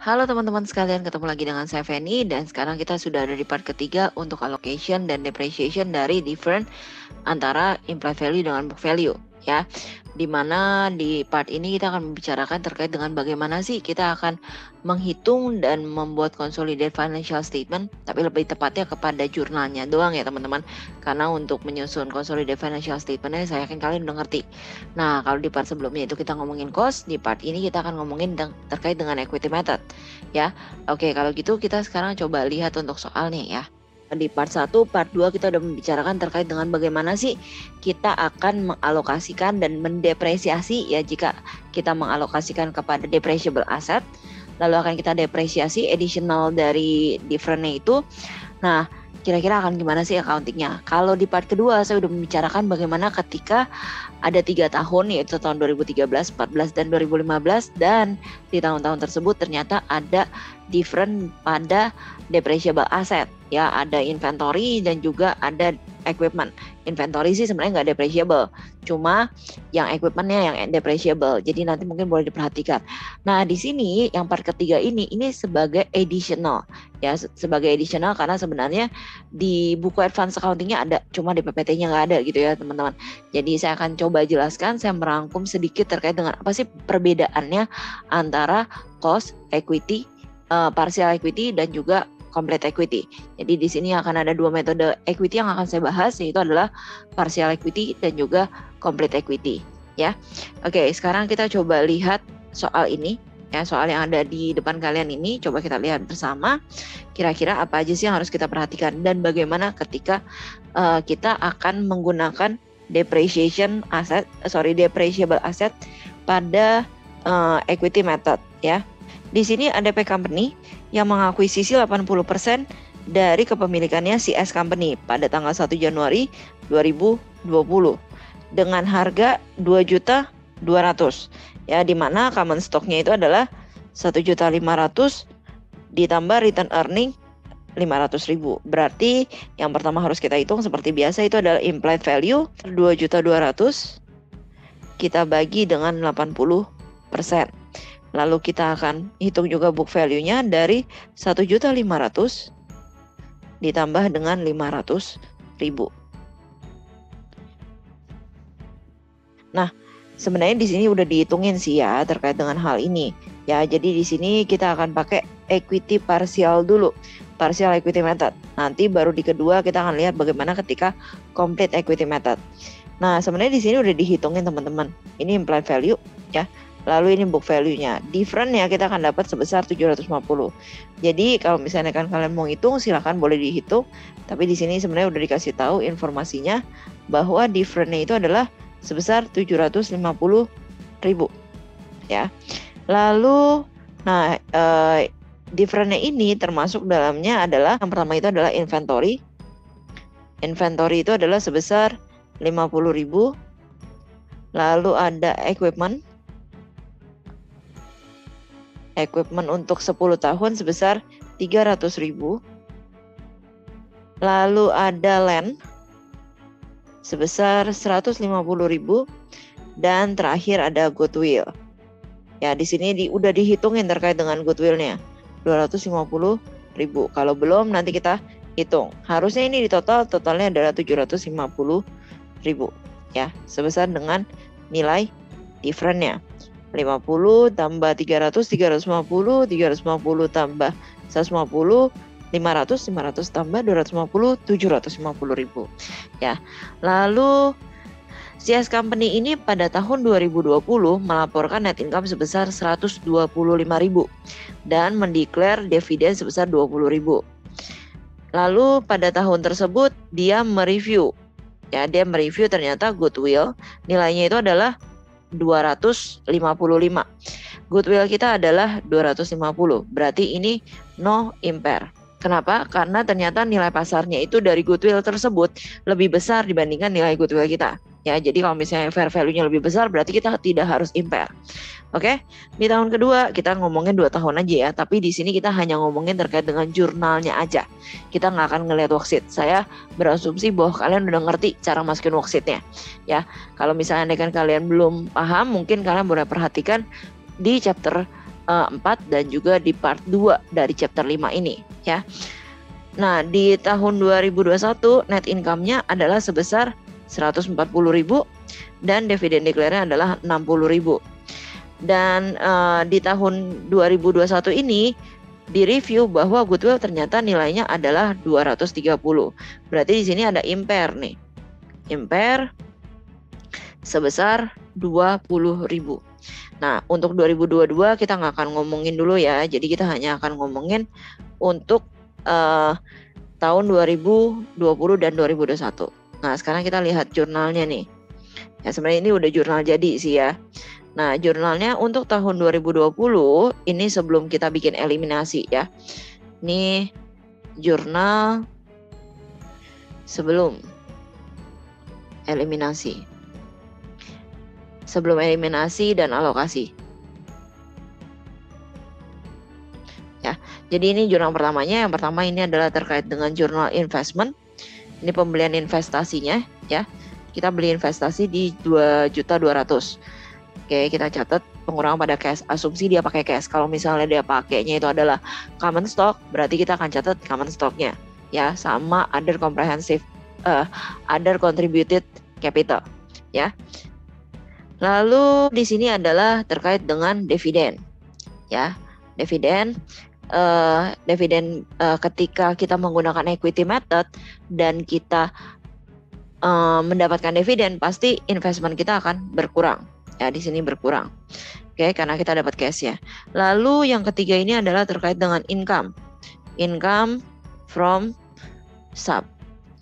Halo teman-teman sekalian, ketemu lagi dengan saya Feni dan sekarang kita sudah ada di part ketiga untuk allocation dan depreciation dari different antara implied value dengan book value ya. Dimana di part ini kita akan membicarakan terkait dengan bagaimana sih kita akan menghitung dan membuat consolidated financial statement, tapi lebih tepatnya kepada jurnalnya doang ya teman-teman. Karena untuk menyusun consolidated financial statementnya saya yakin kalian udah ngerti. Nah, kalau di part sebelumnya itu kita ngomongin cost, di part ini kita akan ngomongin terkait dengan equity method ya. Oke, kalau gitu kita sekarang coba lihat untuk soalnya ya. Di part 1, part 2 kita udah membicarakan terkait dengan bagaimana sih kita akan mengalokasikan dan mendepresiasi ya jika kita mengalokasikan kepada depreciable asset. Lalu akan kita depresiasi additional dari differentnya itu. Nah, kira-kira akan gimana sih accountingnya? Kalau di part kedua saya udah membicarakan bagaimana ketika ada 3 tahun yaitu tahun 2013, 14, dan 2015 dan di tahun-tahun tersebut ternyata ada different pada depreciable asset ya, ada inventory dan juga ada equipment. Inventory sih sebenarnya nggak depreciable, cuma yang equipmentnya yang depreciable. Jadi nanti mungkin boleh diperhatikan. Nah di sini yang part ketiga ini sebagai additional ya, sebagai additional karena sebenarnya di buku advance accountingnya ada, cuma di PPT-nya nggak ada gitu ya teman-teman. Jadi saya akan coba jelaskan, saya merangkum sedikit terkait dengan apa sih perbedaannya antara cost equity, partial equity dan juga complete equity. Jadi di sini akan ada 2 metode equity yang akan saya bahas, yaitu adalah partial equity dan juga complete equity ya. Oke, sekarang kita coba lihat soal ini ya, soal yang ada di depan kalian ini. Coba kita lihat bersama kira-kira apa aja sih yang harus kita perhatikan dan bagaimana ketika kita akan menggunakan depreciable asset pada equity method ya. Di sini ada P Company yang mengakuisisi 80% dari kepemilikannya CS Company pada tanggal 1 Januari 2020 dengan harga 2.200.000 ya, di mana common stocknya itu adalah 1.500.000 ditambah return earning 500.000. Berarti yang pertama harus kita hitung seperti biasa itu adalah implied value 2.200.000 kita bagi dengan 80%. Lalu kita akan hitung juga book value-nya dari 1.500.000 ditambah dengan 500.000. Nah, sebenarnya di sini udah dihitungin sih ya terkait dengan hal ini. Ya, jadi di sini kita akan pakai equity partial dulu, partial equity method. Nanti baru di kedua kita akan lihat bagaimana ketika complete equity method. Nah, sebenarnya di sini udah dihitungin teman-teman. Ini implied value ya. Lalu ini book value-nya. Different-nya kita akan dapat sebesar 750. Jadi kalau misalnya kan kalian mau hitung silahkan boleh dihitung. Tapi di sini sebenarnya udah dikasih tahu informasinya bahwa different-nya itu adalah sebesar 750.000 ya. Lalu different-nya ini termasuk dalamnya adalah yang pertama itu adalah inventory. Inventory itu adalah sebesar 50.000. Lalu ada equipment untuk 10 tahun sebesar 300.000. Lalu ada land sebesar 150.000 dan terakhir ada goodwill. Ya, di sini udah dihitungin terkait dengan goodwill-nya 250.000. Kalau belum nanti kita hitung. Harusnya ini di totalnya adalah 750.000 ya, sebesar dengan nilai different-nya 50 tambah 300, 350 tambah 150, 500 tambah 250, 750.000 ya. Lalu CS Company ini pada tahun 2020 melaporkan net income sebesar 125.000 dan mendeklar dividen sebesar 20.000. Lalu pada tahun tersebut dia mereview ternyata goodwill nilainya itu adalah 255. Goodwill kita adalah 250. Berarti ini no impair. Kenapa? Karena ternyata nilai pasarnya itu dari goodwill tersebut lebih besar dibandingkan nilai goodwill kita. Ya, jadi kalau misalnya fair value-nya lebih besar berarti kita tidak harus impair. Oke, di tahun kedua kita ngomongin 2 tahun aja ya, tapi di sini kita hanya ngomongin terkait dengan jurnalnya aja. Kita nggak akan ngelihat worksheet. Saya berasumsi bahwa kalian udah ngerti cara masukin worksheetnya. Ya, kalau misalnya kalian belum paham, mungkin kalian boleh perhatikan di chapter 4 dan juga di part 2 dari chapter 5 ini ya. Nah, di tahun 2021 net income-nya adalah sebesar 140.000 dan dividen declare-nya adalah 60.000. Dan di tahun 2021 ini direview bahwa goodwill ternyata nilainya adalah 230. Berarti di sini ada impair nih. Impair sebesar 20.000. Nah, untuk 2022 kita nggak akan ngomongin dulu ya. Jadi kita hanya akan ngomongin untuk tahun 2020 dan 2021. Nah, sekarang kita lihat jurnalnya nih. Ya, sebenarnya ini udah jurnal jadi sih ya. Nah, jurnalnya untuk tahun 2020 ini sebelum kita bikin eliminasi ya. Ini jurnal sebelum eliminasi. Sebelum eliminasi dan alokasi. Ya, jadi ini jurnal pertamanya. Yang pertama ini adalah terkait dengan jurnal investment. Ini pembelian investasinya ya. Kita beli investasi di 2.200.000. Oke, kita catat pengurangan pada cash. Asumsi dia pakai cash. Kalau misalnya dia pakainya itu adalah common stock, berarti kita akan catat common stocknya ya, sama other comprehensive other contributed capital ya. Lalu di sini adalah terkait dengan dividen ya. Dividen ketika kita menggunakan equity method dan kita mendapatkan dividen, pasti investment kita akan berkurang. Ya, di sini berkurang. Oke, karena kita dapat cash ya. Lalu yang ketiga ini adalah terkait dengan income. Income from sub.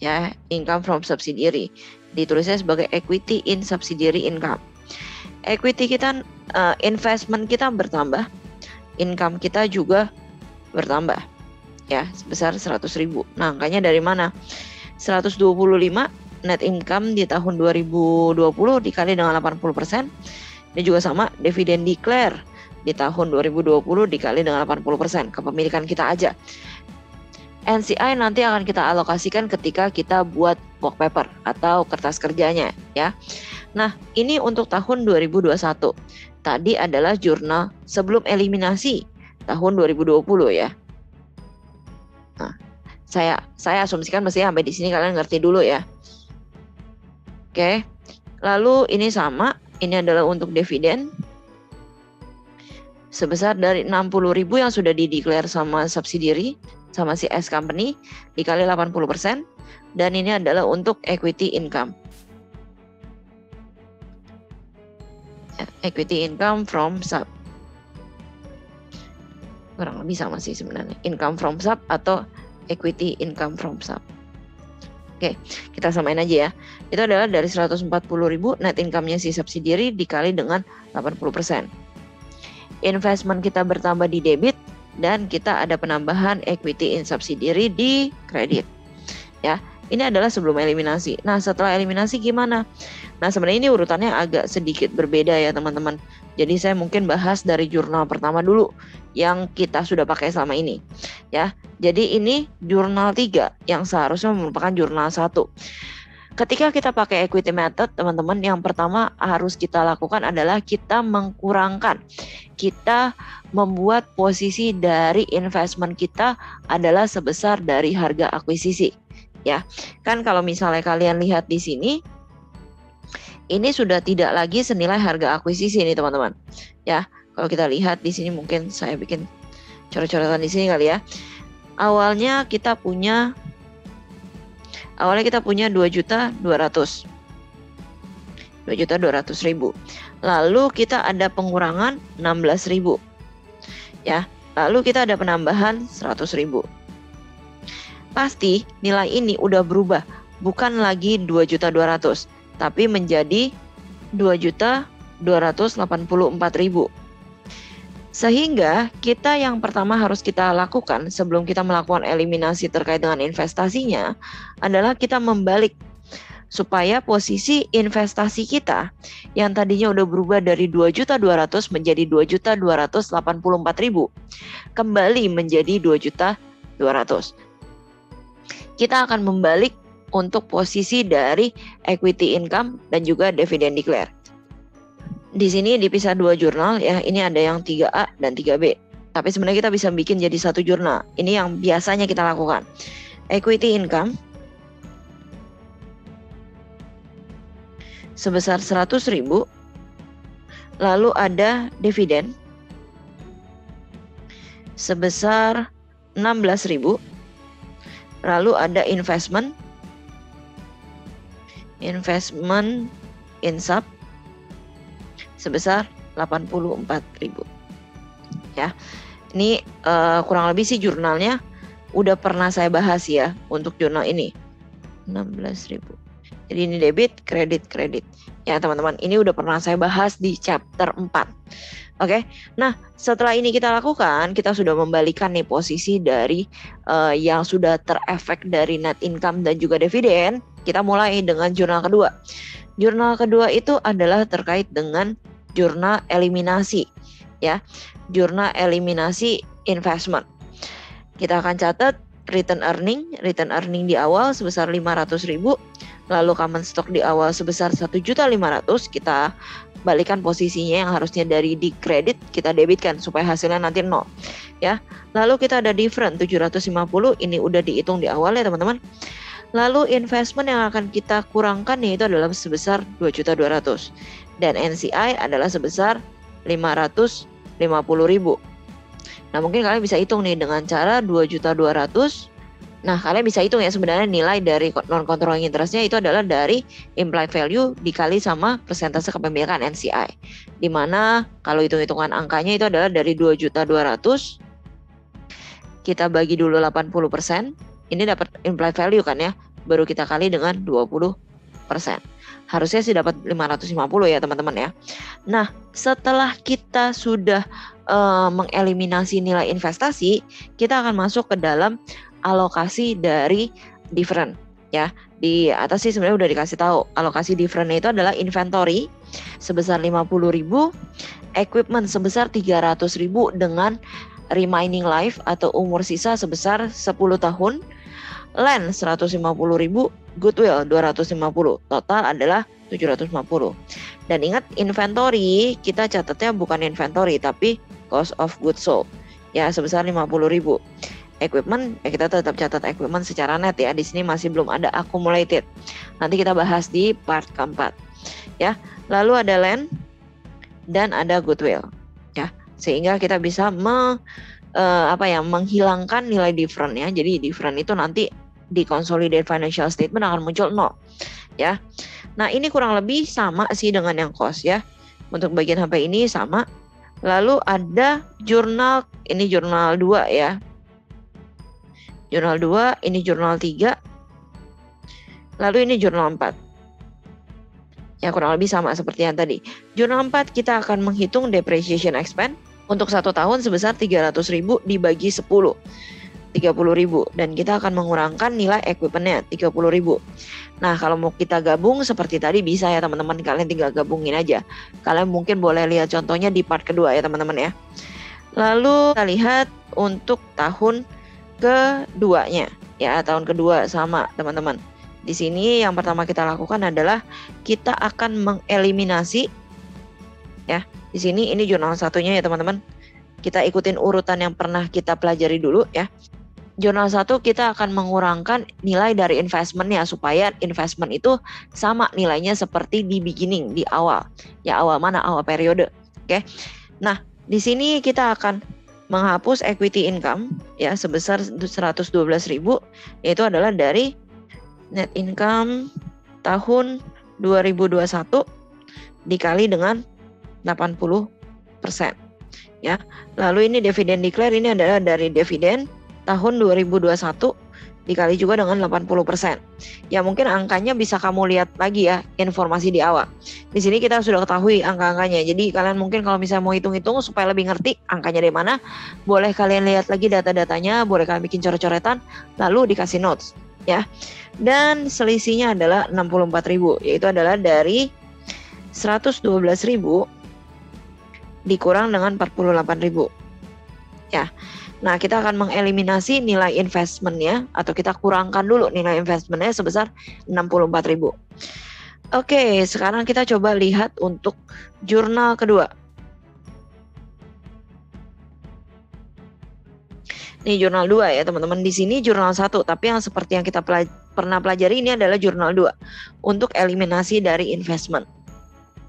Ya, income from subsidiary. Ditulisnya sebagai equity in subsidiary income. Equity kita, investment kita bertambah. Income kita juga bertambah. Ya, sebesar 100.000. Nah, angkanya dari mana? 125 net income di tahun 2020 dikali dengan 80%. Ini juga sama, dividen declare di tahun 2020 dikali dengan 80%. Kepemilikan kita aja. NCI nanti akan kita alokasikan ketika kita buat work paper atau kertas kerjanya ya. Nah, ini untuk tahun 2021. Tadi adalah jurnal sebelum eliminasi tahun 2020 ya. Nah, saya asumsikan mestinya sampai di sini kalian ngerti dulu ya. Oke, lalu ini sama, ini adalah untuk dividen sebesar dari 60.000 yang sudah dideklar sama subsidiary, sama si S company, dikali 80%, dan ini adalah untuk equity income. Equity income from sub. Kurang lebih sama sih sebenarnya, income from sub atau equity income from sub. Oke, kita samain aja ya. Itu adalah dari 140.000 net income-nya si subsidiary dikali dengan 80%. Investment kita bertambah di debit dan kita ada penambahan equity in subsidiary di kredit. Ya, ini adalah sebelum eliminasi. Nah, setelah eliminasi gimana? Nah, sebenarnya ini urutannya agak sedikit berbeda ya, teman-teman. Jadi saya mungkin bahas dari jurnal pertama dulu yang kita sudah pakai selama ini. Ya, jadi ini jurnal 3 yang seharusnya merupakan jurnal 1. Ketika kita pakai equity method, teman-teman, yang pertama harus kita lakukan adalah kita mengkurangkan. Kita membuat posisi dari investment kita adalah sebesar dari harga akuisisi. Ya, kan kalau misalnya kalian lihat di sini, ini sudah tidak lagi senilai harga akuisisi nih, teman-teman. Ya, kalau kita lihat di sini mungkin saya bikin coret-coretan di sini kali ya. Awalnya kita punya 2.200.000. Lalu kita ada pengurangan 16.000. Ya, lalu kita ada penambahan 100.000. Pasti nilai ini udah berubah, bukan lagi 2.200.000, tapi menjadi 2.284.000. Sehingga kita yang pertama harus kita lakukan sebelum kita melakukan eliminasi terkait dengan investasinya adalah kita membalik supaya posisi investasi kita yang tadinya udah berubah dari 2.200.000 menjadi 2.284.000 kembali menjadi 2.200.000. Kita akan membalik untuk posisi dari equity income dan juga dividend declare. Di sini dipisah dua jurnal ya. Ini ada yang 3A dan 3B. Tapi sebenarnya kita bisa bikin jadi satu jurnal. Ini yang biasanya kita lakukan. Equity income sebesar 100.000. Lalu ada dividen sebesar 16.000. Lalu ada investment in sub sebesar 84.000. Ya. Ini kurang lebih sih jurnalnya udah pernah saya bahas ya untuk jurnal ini. 16.000. Jadi ini debit, kredit. Ya teman-teman, ini udah pernah saya bahas di chapter 4. Oke. Nah, setelah ini kita lakukan, kita sudah membalikan nih posisi dari yang sudah terefek dari net income dan juga dividen. Kita mulai dengan jurnal kedua. Jurnal kedua itu adalah terkait dengan jurnal eliminasi, ya. Jurnal eliminasi investment. Kita akan catat return earning di awal sebesar 500.000, lalu common stock di awal sebesar 1.500.000. Kita balikan posisinya yang harusnya dari di kredit kita debitkan supaya hasilnya nanti 0, ya. Lalu kita ada different 750, ini udah dihitung di awal ya teman-teman. Lalu investment yang akan kita kurangkan yaitu adalah sebesar 2.200.000 dan NCI adalah sebesar 550.000. Nah, mungkin kalian bisa hitung nih dengan cara 2.200.000. Nah, kalian bisa hitung ya sebenarnya nilai dari non controlling interestnya itu adalah dari implied value dikali sama persentase kepemilikan NCI. Dimana kalau hitung-hitungan angkanya itu adalah dari 2.200.000 kita bagi dulu 80%. Ini dapat implied value kan ya, baru kita kali dengan 20%. Harusnya sih dapat 550 ya teman-teman ya. Nah, setelah kita sudah mengeliminasi nilai investasi, kita akan masuk ke dalam alokasi dari different ya. Di atas sih sebenarnya udah dikasih tahu. Alokasi different itu adalah inventory sebesar 50.000, equipment sebesar 300.000 dengan remaining life atau umur sisa sebesar 10 tahun, land 150.000, goodwill 250, total adalah 750. Dan ingat inventory kita catatnya bukan inventory tapi cost of goods sold ya sebesar 50.000. Equipment ya kita tetap catat equipment secara net ya, di sini masih belum ada accumulated. Nanti kita bahas di part keempat ya. Lalu ada land dan ada goodwill ya, sehingga kita bisa menghilangkan nilai different ya. Jadi different itu nanti di consolidated financial statement akan muncul 0 ya. Nah, ini kurang lebih sama sih dengan yang cost ya. Untuk bagian HP ini sama. Lalu ada jurnal, ini jurnal 2 ya. Jurnal 2, ini jurnal 3. Lalu ini jurnal 4. Ya, kurang lebih sama seperti yang tadi. Jurnal 4 kita akan menghitung depreciation expense untuk 1 tahun sebesar 300.000 dibagi 10. 30.000 dan kita akan mengurangkan nilai equipmentnya 30.000. Nah, kalau mau kita gabung seperti tadi bisa ya teman-teman, kalian tinggal gabungin aja. Kalian mungkin boleh lihat contohnya di part kedua ya teman-teman ya. Lalu kita lihat untuk tahun keduanya ya, tahun kedua sama teman-teman. Di sini yang pertama kita lakukan adalah kita akan mengeliminasi ya. Di sini ini jurnal satunya ya teman-teman. Kita ikutin urutan yang pernah kita pelajari dulu ya. Jurnal 1 kita akan mengurangkan nilai dari investmentnya supaya investment itu sama nilainya seperti di beginning, di awal. Ya awal mana? Awal periode. Oke. Nah, di sini kita akan menghapus equity income ya sebesar 112.000, yaitu adalah dari net income tahun 2021 dikali dengan 80% ya. Lalu ini dividen declare, ini adalah dari dividen tahun 2021 dikali juga dengan 80%. Ya mungkin angkanya bisa kamu lihat lagi ya informasi di awal. Di sini kita sudah ketahui angka-angkanya. Jadi kalian mungkin kalau misalnya mau hitung-hitung supaya lebih ngerti angkanya dari mana, boleh kalian lihat lagi data-datanya, boleh kalian bikin coret-coretan lalu dikasih notes ya. Dan selisihnya adalah 64.000, yaitu adalah dari 112.000 dikurang dengan 48.000 ya. Nah, kita akan mengeliminasi nilai investmentnya atau kita kurangkan dulu nilai investmentnya sebesar 64.000. Oke, sekarang kita coba lihat untuk jurnal kedua. Ini jurnal 2 ya teman-teman. Di sini jurnal 1, tapi yang seperti yang kita pernah pelajari ini adalah jurnal 2 untuk eliminasi dari investment.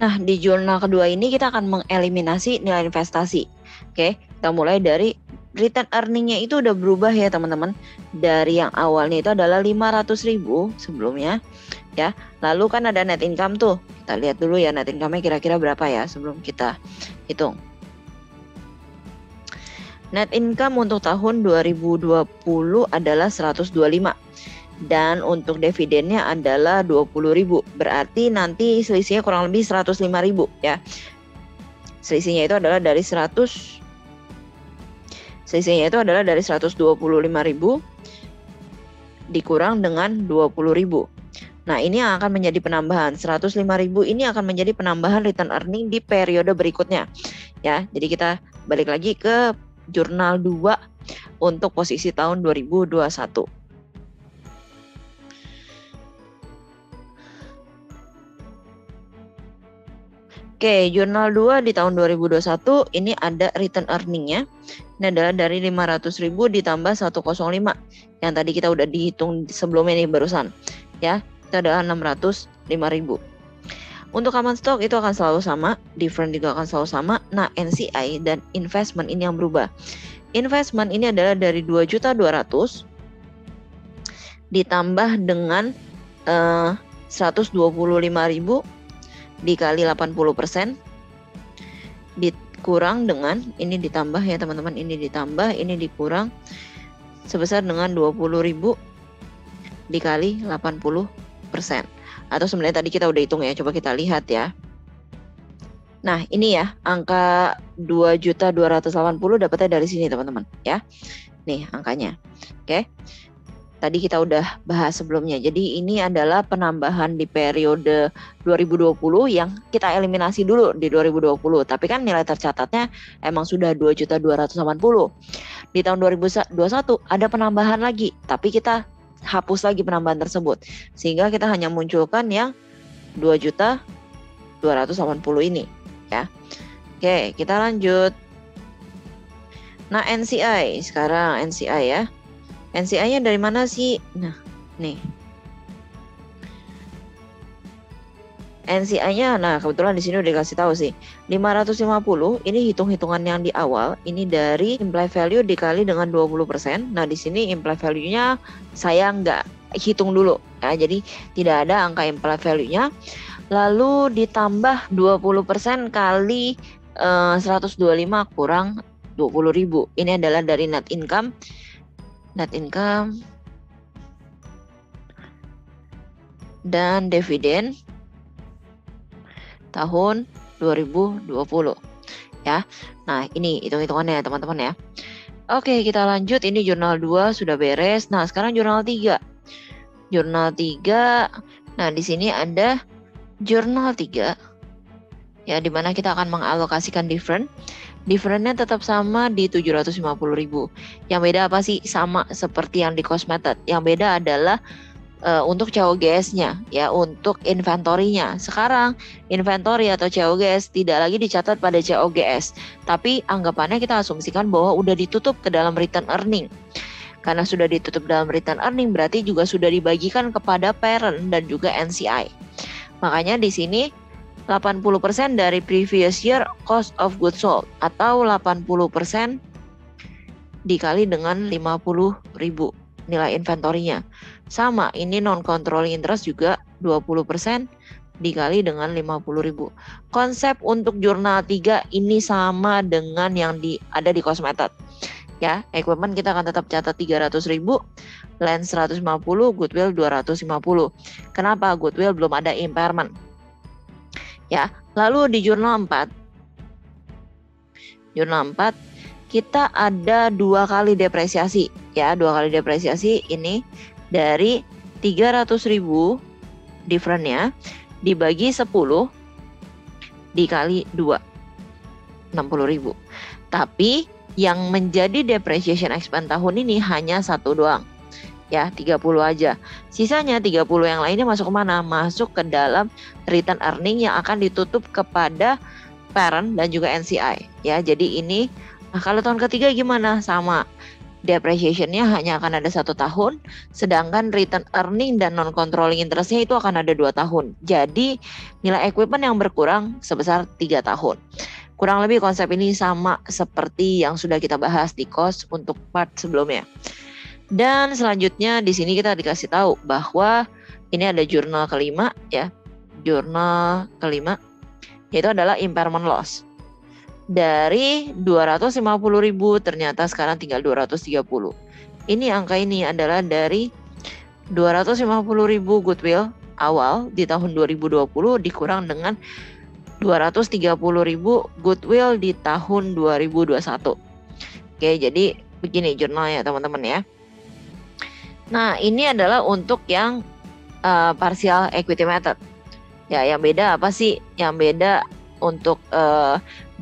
Nah, di jurnal kedua ini kita akan mengeliminasi nilai investasi. Oke, kita mulai dari return earning-nya itu udah berubah ya teman-teman. Dari yang awalnya itu adalah 500.000 sebelumnya ya. Lalu kan ada net income tuh. Kita lihat dulu ya net income-nya kira-kira berapa ya sebelum kita hitung. Net income untuk tahun 2020 adalah 125 dan untuk dividennya adalah 20.000. Berarti nanti selisihnya kurang lebih 105.000 ya. Selisihnya itu adalah dari 125.000 dikurang dengan 20.000. Nah, ini yang akan menjadi penambahan 105.000 ini akan menjadi penambahan return earning di periode berikutnya. Ya, jadi kita balik lagi ke jurnal 2 untuk posisi tahun 2021. Oke, jurnal 2 di tahun 2021 ini ada return earning-nya. Ini adalah dari 500.000 ditambah 105 yang tadi kita udah dihitung sebelumnya nih barusan. Ya, itu adalah 605.000. Untuk common stock itu akan selalu sama, different juga akan selalu sama. Nah, NCI dan investment ini yang berubah. Investment ini adalah dari 2.200.000 ditambah dengan 125.000 dikali 80% dikurang dengan ini ditambah ya teman-teman, ini ditambah, ini dikurang sebesar dengan 20.000 dikali 80%. Atau sebenarnya tadi kita udah hitung ya, coba kita lihat ya. Nah, ini ya angka 2.280.000 dapatnya dari sini teman-teman ya. Nih angkanya. Oke. Tadi kita udah bahas sebelumnya. Jadi ini adalah penambahan di periode 2020 yang kita eliminasi dulu di 2020. Tapi kan nilai tercatatnya emang sudah 2.280.000. Di tahun 2021 ada penambahan lagi, tapi kita hapus lagi penambahan tersebut. Sehingga kita hanya munculkan yang 2.280.000 ini ya. Oke, kita lanjut. Nah, NCI sekarang NCI ya. NCI-nya dari mana sih? Nah, nih. NCI-nya, nah kebetulan di sini udah dikasih tahu sih. 550 ini hitung-hitungan yang di awal. Ini dari implied value dikali dengan 20%. Nah, di sini implied value-nya saya nggak hitung dulu. Ya, jadi tidak ada angka implied value-nya. Lalu ditambah 20% kali 125 kurang 20.000. Ini adalah dari net income dan dividen tahun 2020 ya. Nah, ini hitung-hitungannya teman-teman ya. Oke, kita lanjut. Ini jurnal 2 sudah beres. Nah, sekarang jurnal 3. Jurnal 3. Nah, di sini ada jurnal 3 ya, di mana kita akan mengalokasikan different. Differentnya tetap sama di 750.000. Yang beda apa sih? Sama seperti yang di cost method. Yang beda adalah untuk COGS-nya ya, untuk inventory-nya. Sekarang inventory atau COGS tidak lagi dicatat pada COGS, tapi anggapannya kita asumsikan bahwa udah ditutup ke dalam return earning. Karena sudah ditutup dalam return earning berarti juga sudah dibagikan kepada parent dan juga NCI. Makanya di sini 80% dari previous year cost of goods sold atau 80% dikali dengan 50.000 nilai inventory-nya. Sama, ini non-controlling interest juga 20% dikali dengan 50.000. Konsep untuk jurnal 3 ini sama dengan yang ada di cost method. Ya, equipment kita akan tetap catat 300.000, land 150, goodwill 250. Kenapa? Goodwill belum ada impairment. Ya, lalu di jurnal 4. Jurnal 4 kita ada 2 kali depresiasi. Ya, 2 kali depresiasi ini dari 300.000 different-nya dibagi 10 dikali 2, 60.000. Tapi yang menjadi depreciation expense tahun ini hanya 1 doang. Ya, 30 aja. Sisanya 30 yang lainnya masuk kemana? Masuk ke dalam return earning yang akan ditutup kepada parent dan juga NCI. Ya, jadi ini kalau tahun ketiga gimana? Sama. Depreciation-nya hanya akan ada 1 tahun, sedangkan return earning dan non-controlling interest-nya itu akan ada 2 tahun. Jadi nilai equipment yang berkurang sebesar 3 tahun. Kurang lebih konsep ini sama seperti yang sudah kita bahas di cost untuk part sebelumnya. Dan selanjutnya di sini kita dikasih tahu bahwa ini ada jurnal kelima ya. Jurnal kelima yaitu adalah impairment loss. Dari 250.000 ternyata sekarang tinggal 230. Ini angka ini adalah dari 250.000 goodwill awal di tahun 2020 dikurang dengan 230.000 goodwill di tahun 2021. Oke, jadi begini jurnalnya teman-teman ya. Nah, ini adalah untuk yang partial equity method. Ya, yang beda apa sih? Yang beda untuk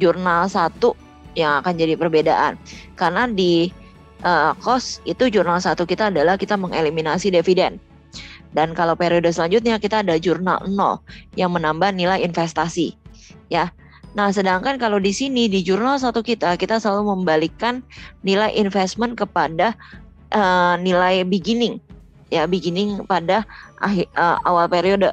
jurnal 1 yang akan jadi perbedaan. Karena di cost itu jurnal 1 kita adalah kita mengeliminasi dividen. Dan kalau periode selanjutnya kita ada jurnal 0 yang menambah nilai investasi. Ya. Nah, sedangkan kalau di sini di jurnal 1 kita selalu membalikkan nilai investment kepada nilai beginning. Ya, beginning pada awal periode.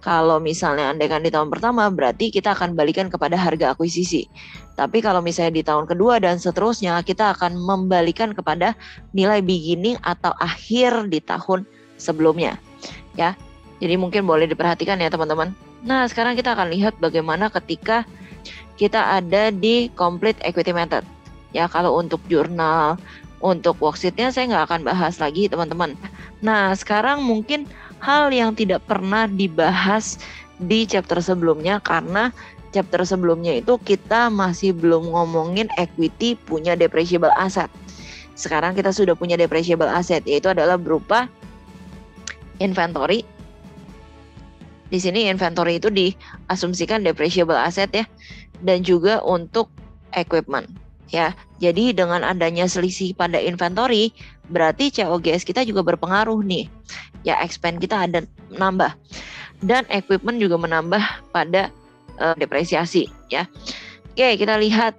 Kalau misalnya andaikan di tahun pertama berarti kita akan balikan kepada harga akuisisi. Tapi kalau misalnya di tahun kedua dan seterusnya kita akan membalikan kepada nilai beginning atau akhir di tahun sebelumnya. Ya. Jadi mungkin boleh diperhatikan ya teman-teman. Nah, sekarang kita akan lihat bagaimana ketika kita ada di complete equity method. Ya, kalau untuk jurnal, untuk worksheet-nya saya nggak akan bahas lagi teman-teman. Nah, sekarang mungkin hal yang tidak pernah dibahas di chapter sebelumnya karena chapter sebelumnya itu kita masih belum ngomongin equity punya depreciable asset. Sekarang kita sudah punya depreciable asset, yaitu adalah berupa inventory. Di sini inventory itu diasumsikan depreciable asset ya, dan juga untuk equipment. Ya, jadi dengan adanya selisih pada inventory, berarti COGS kita juga berpengaruh nih. Ya, expense kita ada menambah. Dan equipment juga menambah pada depresiasi ya. Oke, kita lihat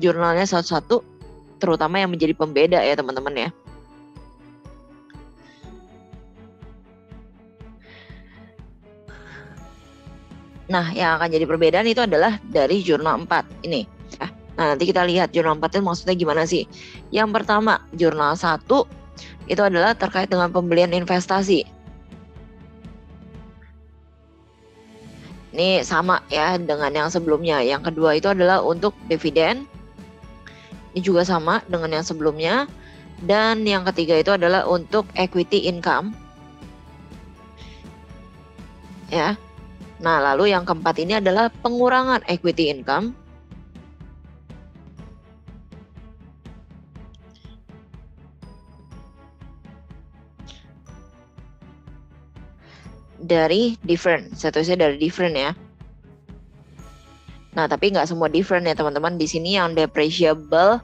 jurnalnya satu-satu, terutama yang menjadi pembeda ya teman-teman ya. Nah, yang akan jadi perbedaan itu adalah dari jurnal 4 ini. Nah, nanti kita lihat jurnal 4 itu maksudnya gimana sih. Yang pertama, jurnal 1 itu adalah terkait dengan pembelian investasi. Ini sama ya dengan yang sebelumnya. Yang kedua itu adalah untuk dividen. Ini juga sama dengan yang sebelumnya. Dan yang ketiga itu adalah untuk equity income. Ya. Nah, lalu yang keempat ini adalah pengurangan equity income. Dari different, saya tulisnya dari different ya. Nah, tapi nggak semua different ya teman-teman. Di sini yang depreciable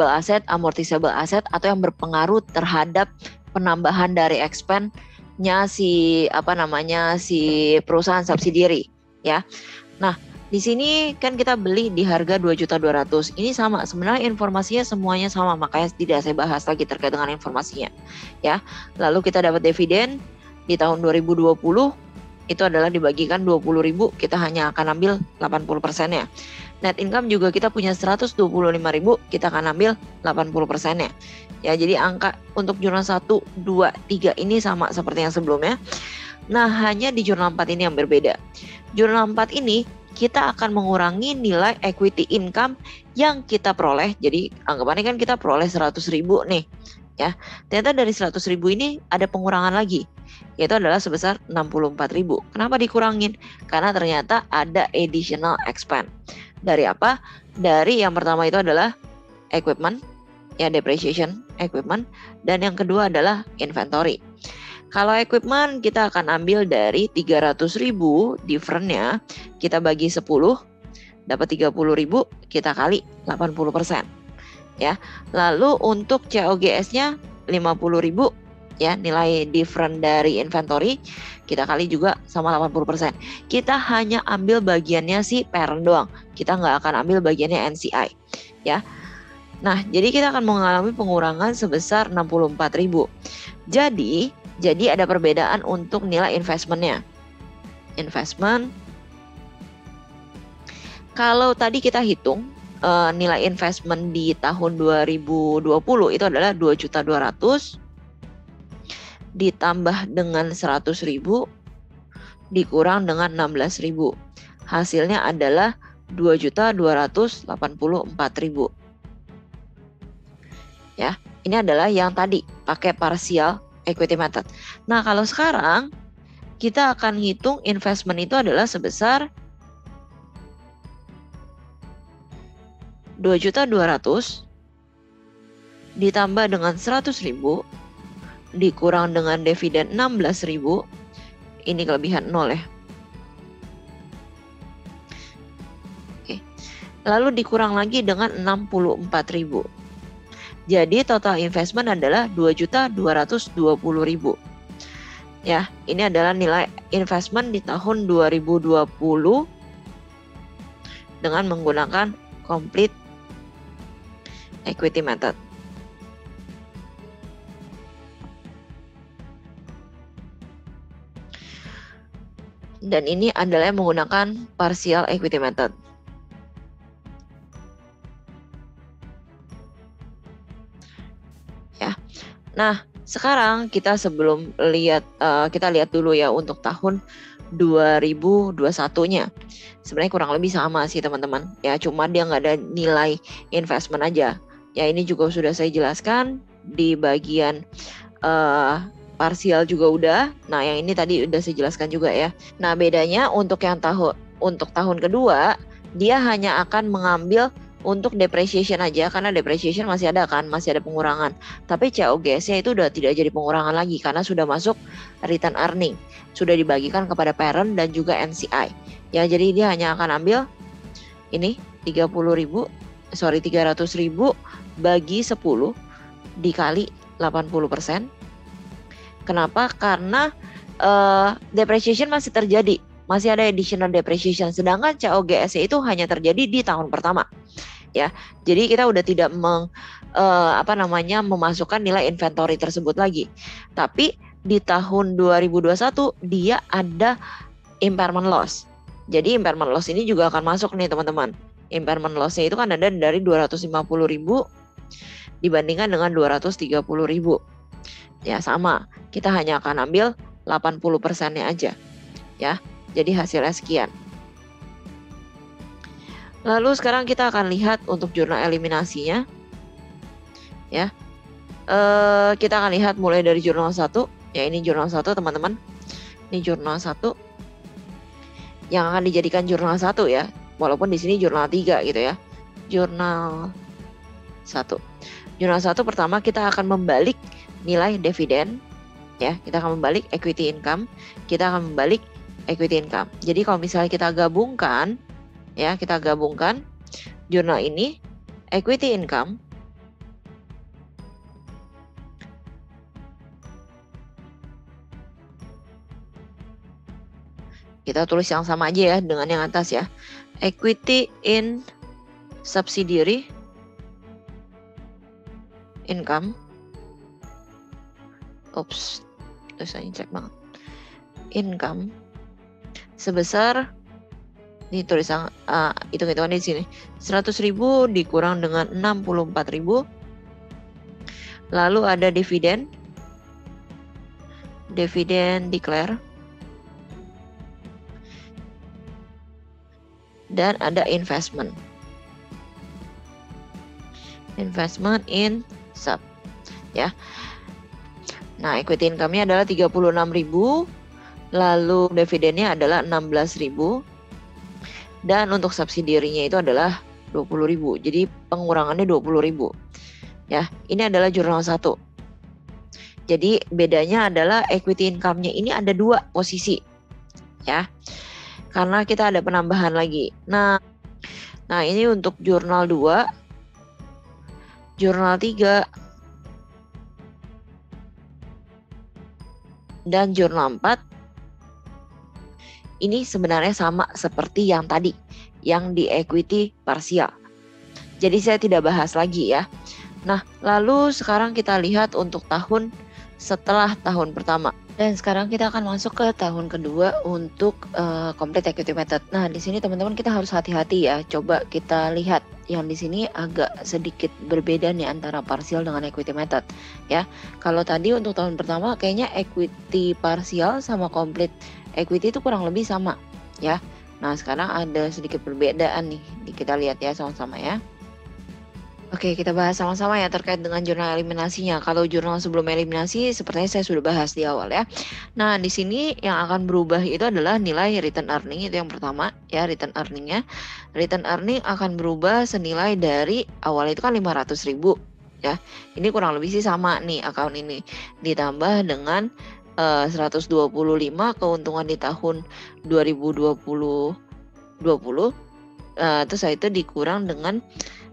asset, amortizable asset, atau yang berpengaruh terhadap penambahan dari expense-nya si perusahaan subsidiary ya. Nah, di sini kan kita beli di harga 2.200.000. Ini sama, sebenarnya informasinya semuanya sama, makanya tidak saya bahas lagi terkait dengan informasinya ya. Lalu kita dapat dividen di tahun 2020 itu adalah dibagikan 20.000, kita hanya akan ambil 80%-nya. Net income juga kita punya 125.000, kita akan ambil 80%-nya. Ya, jadi angka untuk jurnal 1, 2, 3 ini sama seperti yang sebelumnya. Nah, hanya di jurnal 4 ini yang berbeda. Jurnal 4 ini kita akan mengurangi nilai equity income yang kita peroleh. Jadi anggapannya kan kita peroleh 100.000 nih. Ya, ternyata dari 100.000 ini ada pengurangan lagi, yaitu adalah sebesar 64.000. Kenapa dikurangin? Karena ternyata ada additional expense. Dari apa? Dari yang pertama itu adalah equipment, ya depreciation equipment, dan yang kedua adalah inventory. Kalau equipment kita akan ambil dari 300.000 different-nya, kita bagi 10, dapat 30.000, kita kali 80%. Ya, lalu untuk COGS-nya 50.000 ya, nilai different dari inventory, kita kali juga sama 80%. Kita hanya ambil bagiannya si parent doang. Kita nggak akan ambil bagiannya NCI ya. Nah, jadi kita akan mengalami pengurangan sebesar 64.000. Jadi ada perbedaan untuk nilai investmentnya. Investment, kalau tadi kita hitung nilai investment di tahun 2020 itu adalah 2.200.000 ditambah dengan 100.000 dikurang dengan 16.000. Hasilnya adalah 2.284.000. Ya, ini adalah yang tadi pakai partial equity method. Nah, kalau sekarang kita akan hitung investment itu adalah sebesar 2.200.000 ditambah dengan 100.000 dikurang dengan dividen 16.000. Ini kelebihan 0 ya. Oke. Lalu dikurang lagi dengan 64.000. Jadi total investment adalah 2.220.000. Ya, ini adalah nilai investment di tahun 2020 dengan menggunakan complete equity method. Dan ini adalah yang menggunakan partial equity method. Ya. Nah, sekarang kita sebelum kita lihat dulu ya untuk tahun 2021-nya. Sebenarnya kurang lebih sama sih teman-teman. Ya, cuma dia nggak ada nilai investment aja. Ya, ini juga sudah saya jelaskan di bagian parsial juga udah. Nah, yang ini tadi udah saya jelaskan juga ya. Nah, bedanya untuk tahun kedua, dia hanya akan mengambil untuk depreciation aja, karena depreciation masih ada kan, masih ada pengurangan. Tapi COGS-nya itu udah tidak jadi pengurangan lagi karena sudah masuk return earning, sudah dibagikan kepada parent dan juga NCI. Ya, jadi dia hanya akan ambil ini 300.000 bagi 10 dikali 80%. Kenapa? Karena depreciation masih terjadi, masih ada additional depreciation, sedangkan COGS itu hanya terjadi di tahun pertama. Ya, jadi kita udah tidak memasukkan nilai inventory tersebut lagi. Tapi di tahun 2021 dia ada impairment loss. Jadi impairment loss ini juga akan masuk nih teman-teman. Impairment loss-nya itu kan ada dari 250.000 dibandingkan dengan 230.000. Ya sama, kita hanya akan ambil 80%-nya aja. Ya, jadi hasilnya sekian. Lalu sekarang kita akan lihat untuk jurnal eliminasinya. Ya. Kita akan lihat mulai dari jurnal 1. Ya, ini jurnal 1 teman-teman. Ini jurnal 1 yang akan dijadikan jurnal 1 ya. Walaupun di sini jurnal 3 gitu ya. Jurnal 1. Jurnal 1 pertama kita akan membalik nilai dividen. Ya, kita akan membalik equity income. Kita akan membalik equity income. Jadi kalau misalnya kita gabungkan jurnal ini, equity income kita tulis yang sama aja ya dengan yang atas ya. Equity in subsidiary income. Tulisannya cek banget. Income sebesar, ini tulisan hitung-hitungan di sini, 100.000 dikurang dengan 64.000. Lalu ada dividen declare, dan ada investment in sub ya. Nah, equity income-nya adalah 36.000, lalu dividennya adalah 16.000, dan untuk subsidiary-nya itu adalah 20.000. Jadi pengurangannya 20.000. Ya, ini adalah jurnal 1. Jadi bedanya adalah equity income-nya ini ada 2 posisi. Ya. Karena kita ada penambahan lagi. Nah ini untuk jurnal 2, jurnal 3, Dan jurnal 4 ini sebenarnya sama seperti yang tadi, yang di equity parsial. Jadi saya tidak bahas lagi ya. Nah, lalu sekarang kita lihat untuk tahun setelah tahun pertama. Dan sekarang kita akan masuk ke tahun kedua untuk complete equity method. Nah, di sini teman-teman kita harus hati-hati ya. Coba kita lihat yang di sini agak sedikit berbeda nih antara parsial dengan equity method ya. Kalau tadi untuk tahun pertama kayaknya equity parsial sama complete equity itu kurang lebih sama ya. Nah, sekarang ada sedikit perbedaan nih. Kita lihat ya sama-sama ya. Oke, kita bahas sama-sama ya terkait dengan jurnal eliminasinya. Kalau jurnal sebelum eliminasi, sepertinya saya sudah bahas di awal ya. Nah, di sini yang akan berubah itu adalah nilai return earning, itu yang pertama ya, return earningnya. Return earning akan berubah senilai dari awal itu kan 500.000 ya. Ini kurang lebih sih sama nih account ini. Ditambah dengan 125 keuntungan di tahun 2020, terus itu dikurang dengan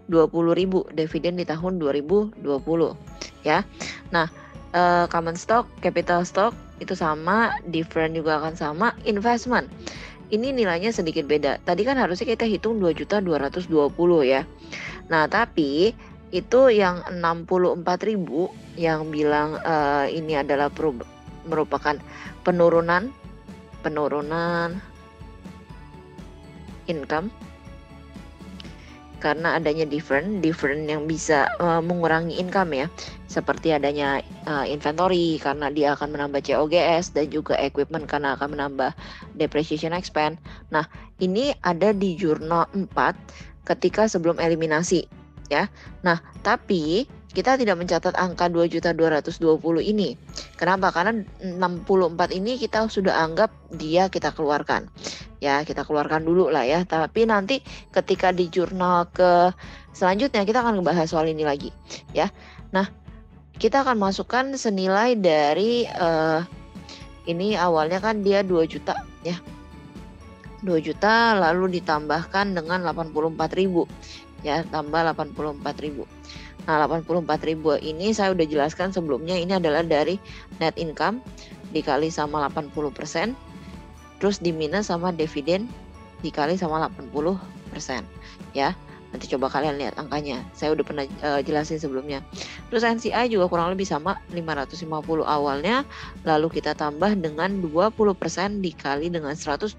20.000 dividen di tahun 2020 ya. Nah, common stock, capital stock itu sama, different juga akan sama, investment. Ini nilainya sedikit beda. Tadi kan harusnya kita hitung 2.220 ya. Nah, tapi itu yang 64.000 yang bilang ini adalah merupakan penurunan income karena adanya different yang bisa mengurangi income ya, seperti adanya inventory karena dia akan menambah COGS dan juga equipment karena akan menambah depreciation expense. Nah, ini ada di jurnal 4 ketika sebelum eliminasi ya. Nah, tapi kita tidak mencatat angka 2.220 ini. Kenapa? Karena 64 ini kita sudah anggap dia kita keluarkan. Ya, kita keluarkan dulu lah ya. Tapi nanti ketika di jurnal ke selanjutnya kita akan membahas soal ini lagi ya. Nah, kita akan masukkan senilai dari ini awalnya kan dia 2 juta ya. 2 juta lalu ditambahkan dengan 84.000 ya, tambah 84.000. Nah, 84.000 ini saya udah jelaskan sebelumnya, ini adalah dari net income dikali sama 80%, terus diminus sama dividen dikali sama 80% ya. Nanti coba kalian lihat angkanya, saya udah pernah jelasin sebelumnya. Terus NCI juga kurang lebih sama, 550 awalnya, lalu kita tambah dengan 20% dikali dengan 125.000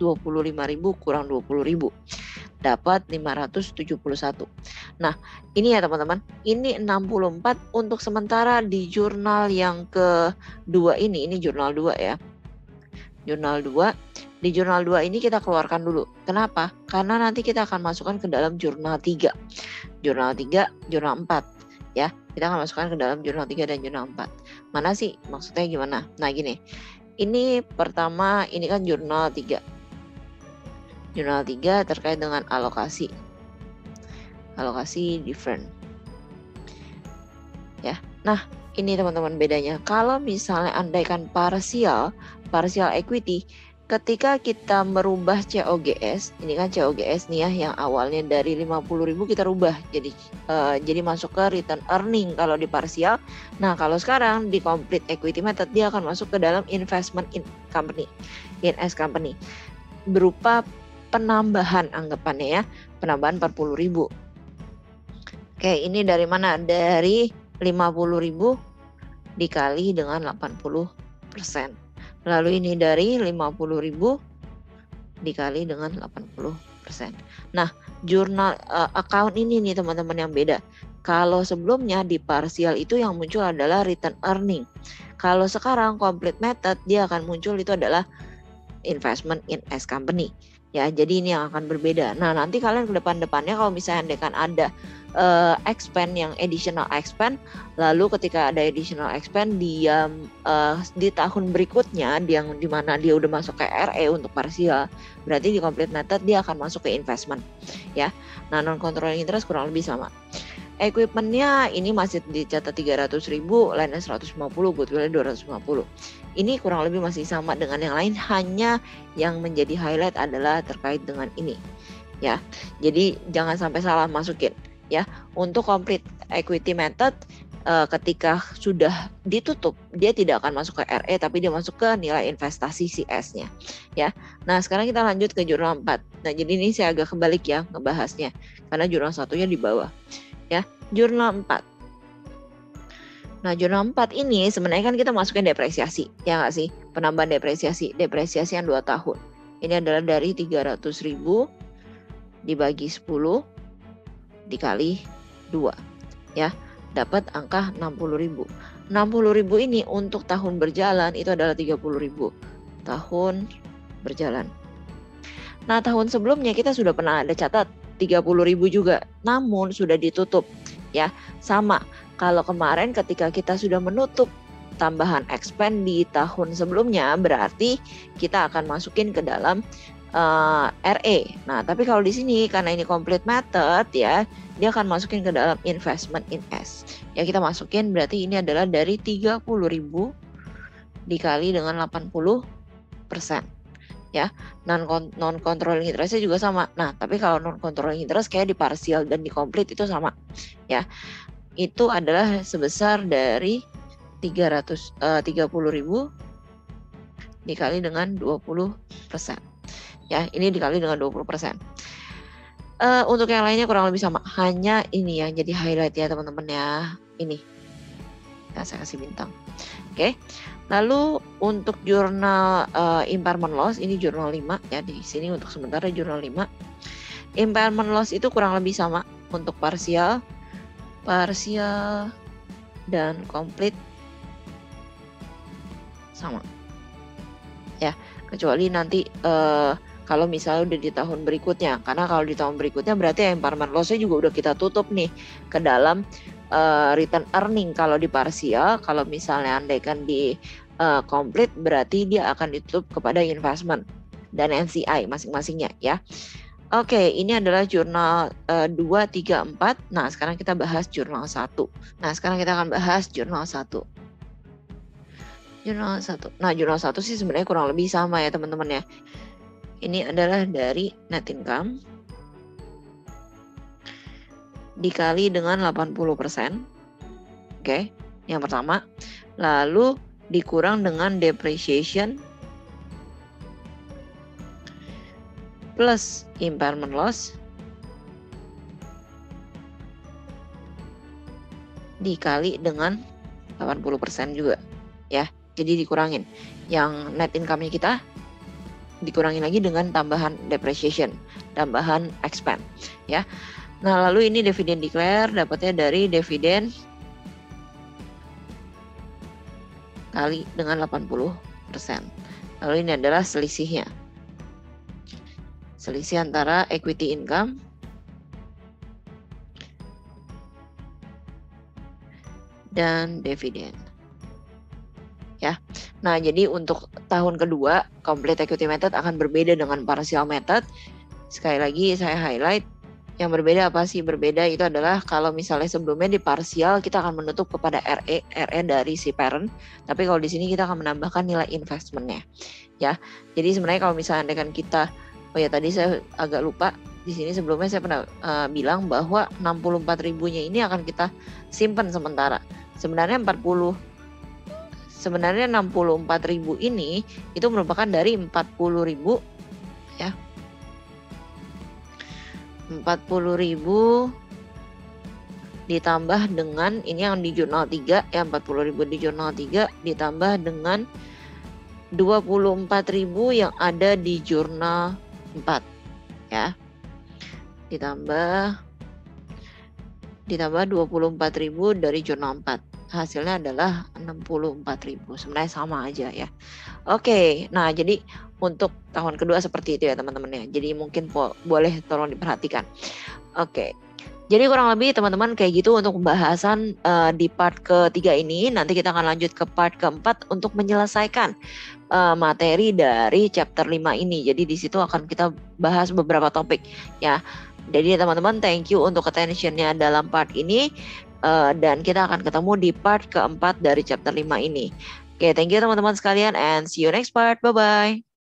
kurang 20.000, dapat 571. Nah, ini ya teman-teman, ini 64 untuk sementara di jurnal yang kedua ini jurnal 2 ya. Jurnal 2. Di jurnal 2 ini kita keluarkan dulu. Kenapa? Karena nanti kita akan masukkan ke dalam jurnal 3. Jurnal 3, jurnal 4 ya. Kita akan masukkan ke dalam jurnal 3 dan jurnal 4. Mana sih? Maksudnya gimana? Nah, gini. Ini pertama, ini kan jurnal 3. Jurnal 3 terkait dengan alokasi. Alokasi different. Ya. Nah, ini teman-teman bedanya. Kalau misalnya andaikan parsial equity, ketika kita merubah COGS, ini kan COGS nih ya, yang awalnya dari 50.000 kita rubah jadi masuk ke return earning kalau di parsial. Nah, kalau sekarang di complete equity method dia akan masuk ke dalam investment in company, INS company, berupa penambahan anggapannya ya, penambahan 40.000. Oke, ini dari mana? Dari 50.000 dikali dengan 80%. Lalu ini dari 50.000 dikali dengan 80%. Nah, jurnal account ini nih teman-teman yang beda. Kalau sebelumnya di parsial itu yang muncul adalah return earning. Kalau sekarang complete method dia akan muncul itu adalah investment in S company. Ya, jadi ini yang akan berbeda. Nah, nanti kalian ke depan-depannya kalau misalnya ada expense yang additional expense, lalu ketika ada additional expense dia di tahun berikutnya yang dimana dia udah masuk ke RE untuk parsial, berarti di complete method dia akan masuk ke investment ya. Nah, non controlling interest kurang lebih sama. Equipmentnya ini masih dicatat 300.000, lainnya 150, goodwill 250. Ini kurang lebih masih sama dengan yang lain, hanya yang menjadi highlight adalah terkait dengan ini ya. Jadi jangan sampai salah masukin ya. Untuk complete equity method ketika sudah ditutup, dia tidak akan masuk ke RE, tapi dia masuk ke nilai investasi CS-nya. Ya. Nah, sekarang kita lanjut ke jurnal 4. Nah, jadi ini saya agak kebalik ya ngebahasnya, karena jurnal 1-nya di bawah. Ya, jurnal 4. Nah, jurnal 4 ini sebenarnya kan kita masukin depresiasi, ya nggak sih? Penambahan depresiasi yang 2 tahun. Ini adalah dari 300.000 dibagi 10 dikali 2, ya. Dapat angka 60.000. 60.000 ini untuk tahun berjalan itu adalah 30.000 tahun berjalan. Nah, tahun sebelumnya kita sudah pernah ada catat 30.000 juga, namun sudah ditutup. Ya, sama. Kalau kemarin ketika kita sudah menutup tambahan expand di tahun sebelumnya, berarti kita akan masukin ke dalam RE. Nah, tapi kalau di sini karena ini complete method ya, dia akan masukin ke dalam investment in S. Ya, kita masukin berarti ini adalah dari 30.000 dikali dengan 80%. Ya, non controlling interest juga sama. Nah, tapi kalau non controlling interest kayak di partial dan di complete itu sama. Ya. Itu adalah sebesar dari 30.000 dikali dengan 20%. Ya, ini dikali dengan 20%. Untuk yang lainnya kurang lebih sama. Hanya ini yang jadi highlight ya teman-teman ya. Ini. Nah, saya kasih bintang. Oke. Lalu untuk jurnal impairment loss, ini jurnal 5 ya, di sini untuk sementara jurnal 5. Impairment loss itu kurang lebih sama untuk parsial dan complete sama. Ya, kecuali nanti kalau misalnya udah di tahun berikutnya, karena kalau di tahun berikutnya berarti impairment loss-nya juga udah kita tutup nih ke dalam return earning. Kalau di parsial, kalau misalnya andaikan di complete berarti dia akan ditutup kepada investment dan NCI masing-masingnya ya. Oke, ini adalah jurnal 2, 3, 4. Nah, sekarang kita bahas jurnal 1. Nah, sekarang kita akan bahas jurnal 1. Jurnal 1. Nah, jurnal 1 sih sebenarnya kurang lebih sama ya teman-teman ya. Ini adalah dari net income dikali dengan 80%. Oke, yang pertama. Lalu dikurang dengan depreciation plus impairment loss dikali dengan 80% juga ya. Jadi dikurangin. Yang net income-nya kita dikurangin lagi dengan tambahan depreciation, tambahan expand ya. Nah, lalu ini dividen declare dapatnya dari dividen kali dengan 80%. Lalu ini adalah selisihnya. Selisih antara equity income dan dividen. Ya. Nah, jadi untuk tahun kedua complete equity method akan berbeda dengan partial method. Sekali lagi saya highlight, yang berbeda apa sih? Berbeda itu adalah kalau misalnya sebelumnya di partial kita akan menutup kepada RE dari si parent, tapi kalau di sini kita akan menambahkan nilai investmentnya. Ya. Jadi sebenarnya kalau misalnya dengan kita, oh ya tadi saya agak lupa, di sini sebelumnya saya pernah bilang bahwa 64.000-nya ini akan kita simpan sementara. Sebenarnya 64.000 ini itu merupakan dari 40.000 ya. 40.000 ditambah dengan ini yang di jurnal 3 ya, 40.000 di jurnal 3 ditambah dengan 24.000 yang ada di jurnal 4 ya. Ditambah 24.000 dari jurnal 4. Hasilnya adalah 64.000. Sebenarnya sama aja ya. Oke, nah jadi untuk tahun kedua seperti itu ya teman-teman ya. Jadi mungkin boleh tolong diperhatikan. Oke. Jadi kurang lebih teman-teman kayak gitu untuk pembahasan di part ketiga ini. Nanti kita akan lanjut ke part keempat untuk menyelesaikan materi dari chapter 5 ini. Jadi di situ akan kita bahas beberapa topik ya. Jadi teman-teman thank you untuk attention-nya dalam part ini. Dan kita akan ketemu di part keempat dari chapter 5 ini. Oke, thank you teman-teman sekalian and see you next part. Bye-bye.